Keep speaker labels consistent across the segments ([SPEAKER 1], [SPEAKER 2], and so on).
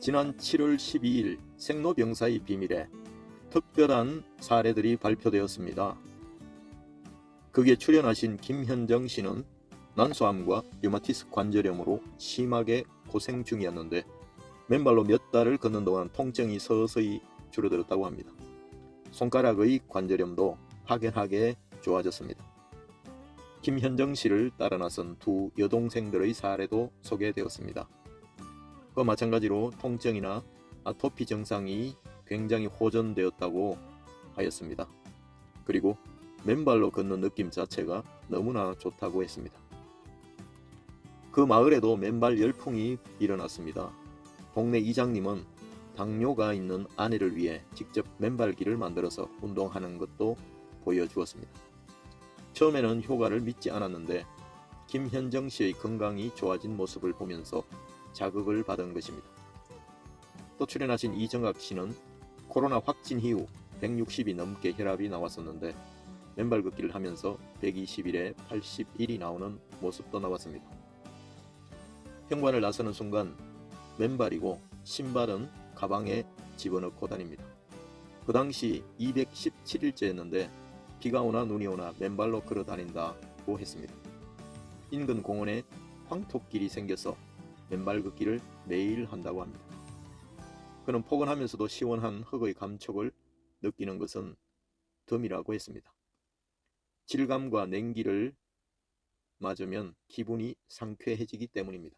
[SPEAKER 1] 지난 7월 12일 생로병사의 비밀에 특별한 사례들이 발표되었습니다. 거기에 출연하신 김현정 씨는 난소암과 류마티스 관절염으로 심하게 고생 중이었는데 맨발로 몇 달을 걷는 동안 통증이 서서히 줄어들었다고 합니다. 손가락의 관절염도 확연하게 좋아졌습니다. 김현정 씨를 따라 나선 두 여동생들의 사례도 소개되었습니다. 그와 마찬가지로 통증이나 아토피 증상이 굉장히 호전되었다고 하였습니다. 그리고 맨발로 걷는 느낌 자체가 너무나 좋다고 했습니다. 그 마을에도 맨발 열풍이 일어났습니다. 동네 이장님은 당뇨가 있는 아내를 위해 직접 맨발기를 만들어서 운동하는 것도 보여주었습니다. 처음에는 효과를 믿지 않았는데 김현정 씨의 건강이 좋아진 모습을 보면서 자극을 받은 것입니다. 또 출연하신 이정학 씨는 코로나 확진 이후 160이 넘게 혈압이 나왔었는데 맨발 걷기를 하면서 120일에 81이 나오는 모습도 나왔습니다. 현관을 나서는 순간 맨발이고 신발은 가방에 집어넣고 다닙니다. 그 당시 217일째였는데 비가 오나 눈이 오나 맨발로 걸어 다닌다고 했습니다. 인근 공원에 황토길이 생겨서 맨발 걷기를 매일 한다고 합니다. 그는 포근하면서도 시원한 흙의 감촉을 느끼는 것은 덤이라고 했습니다. 질감과 냉기를 맞으면 기분이 상쾌해지기 때문입니다.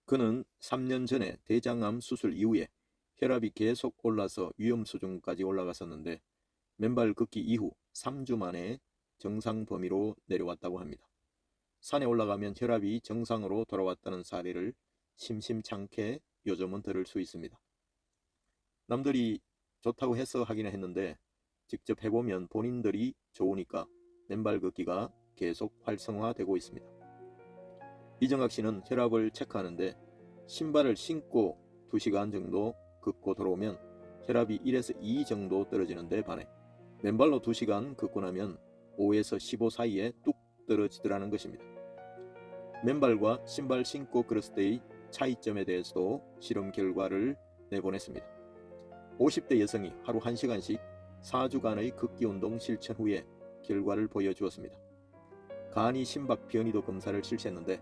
[SPEAKER 1] 그는 3년 전에 대장암 수술 이후에 혈압이 계속 올라서 위험 수준까지 올라갔었는데 맨발 걷기 이후 3주 만에 정상 범위로 내려왔다고 합니다. 산에 올라가면 혈압이 정상으로 돌아왔다는 사례를 심심찮게 요즘은 들을 수 있습니다. 남들이 좋다고 해서 하기는 했는데 직접 해보면 본인들이 좋으니까 맨발 걷기가 계속 활성화되고 있습니다. 이정학 씨는 혈압을 체크하는데 신발을 신고 2시간 정도 걷고 들어오면 혈압이 1에서 2 정도 떨어지는데 반해 맨발로 2시간 걷고 나면 5에서 15 사이에 뚝 떨어지더라는 것입니다. 맨발과 신발 신고 걸었을 때의 차이점에 대해서도 실험 결과를 내보냈습니다. 50대 여성이 하루 1시간씩 4주간의 걷기 운동 실천 후에 결과를 보여주었습니다. 간이 심박 변이도 검사를 실시했는데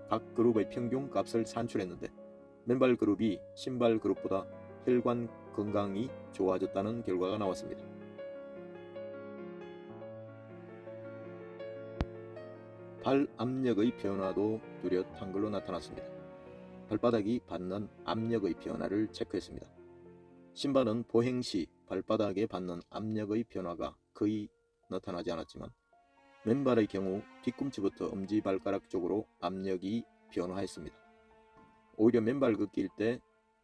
[SPEAKER 1] 각 그룹의 평균 값을 산출했는데 맨발 그룹이 신발 그룹보다 혈관 건강이 좋아졌다는 결과가 나왔습니다. 발 압력의 변화도 뚜렷한 걸로 나타났습니다. 발바닥이 받는 압력의 변화를 체크했습니다. 신발은 보행 시 발바닥에 받는 압력의 변화가 거의 나타나지 않았지만 맨발의 경우 뒤꿈치부터 엄지발가락 쪽으로 압력이 변화했습니다. 오히려 맨발 걷기일 때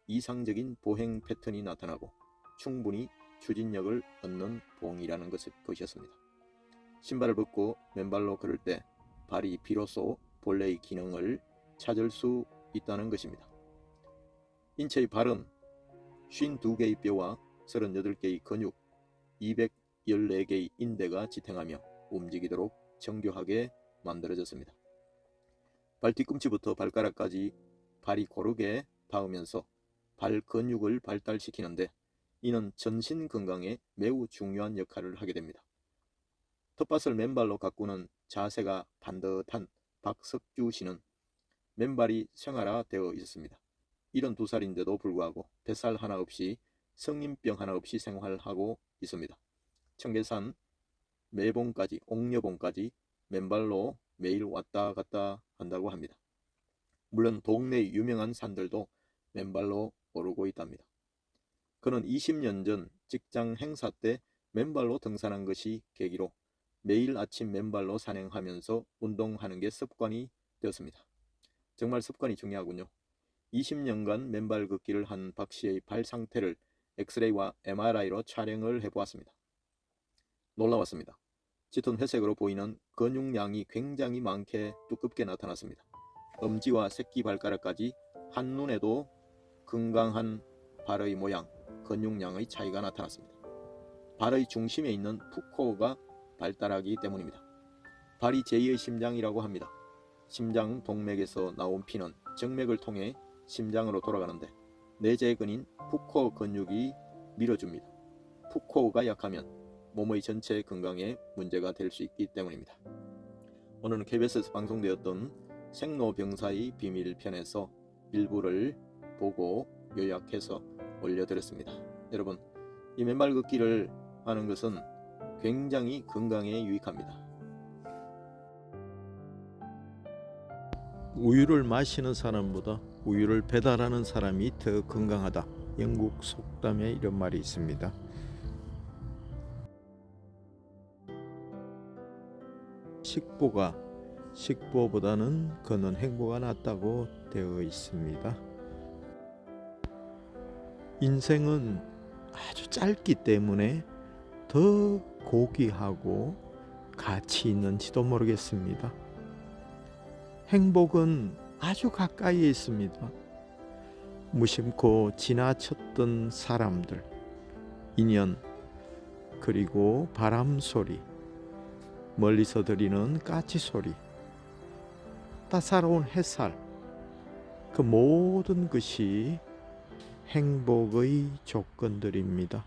[SPEAKER 1] 이상적인 보행 패턴이 나타나고 충분히 추진력을 얻는 보행이라는 것이었습니다. 신발을 벗고 맨발로 걸을 때 발이 비로소 본래의 기능을 찾을 수 있다는 것입니다. 인체의 발은 52개의 뼈와 38개의 근육, 214개의 인대가 지탱하며 움직이도록 정교하게 만들어졌습니다. 발 뒤꿈치부터 발가락까지 발이 고르게 닿으면서 발 근육을 발달시키는데 이는 전신 건강에 매우 중요한 역할을 하게 됩니다. 텃밭을 맨발로 가꾸는 자세가 반듯한 박석주 씨는 맨발이 생활화되어 있었습니다. 72살인데도 불구하고 뱃살 하나 없이 성인병 하나 없이 생활하고 있습니다. 청계산 매봉까지 옥녀봉까지 맨발로 매일 왔다 갔다 한다고 합니다. 물론 동네 유명한 산들도 맨발로 오르고 있답니다. 그는 20년 전 직장 행사 때 맨발로 등산한 것이 계기로 매일 아침 맨발로 산행하면서 운동하는 게 습관이 되었습니다. 정말 습관이 중요하군요. 20년간 맨발 걷기를 한 박 씨의 발 상태를 엑스레이와 MRI로 촬영을 해보았습니다. 놀라웠습니다. 짙은 회색으로 보이는 근육량이 굉장히 많게 두껍게 나타났습니다. 엄지와 새끼발가락까지 한눈에도 건강한 발의 모양, 근육량의 차이가 나타났습니다. 발의 중심에 있는 푸코가 발달하기 때문입니다. 발이 제2의 심장이라고 합니다. 심장 동맥에서 나온 피는 정맥을 통해 심장으로 돌아가는데 내재근인 푸코어 근육이 밀어줍니다. 푸코어가 약하면 몸의 전체 건강에 문제가 될 수 있기 때문입니다. 오늘은 KBS에서 방송되었던 생로병사의 비밀 편에서 일부를 보고 요약해서 올려드렸습니다. 여러분, 이 맨발 걷기를 하는 것은 굉장히 건강에 유익합니다.
[SPEAKER 2] 우유를 마시는 사람보다 우유를 배달하는 사람이 더 건강하다. 영국 속담에 이런 말이 있습니다. 식보보다는 걷는 행보가 낫다고 되어 있습니다. 인생은 아주 짧기 때문에 더 고귀하고 가치 있는지도 모르겠습니다. 행복은 아주 가까이에 있습니다. 무심코 지나쳤던 사람들, 인연, 그리고 바람 소리, 멀리서 들리는 까치 소리, 따사로운 햇살, 그 모든 것이 행복의 조건들입니다.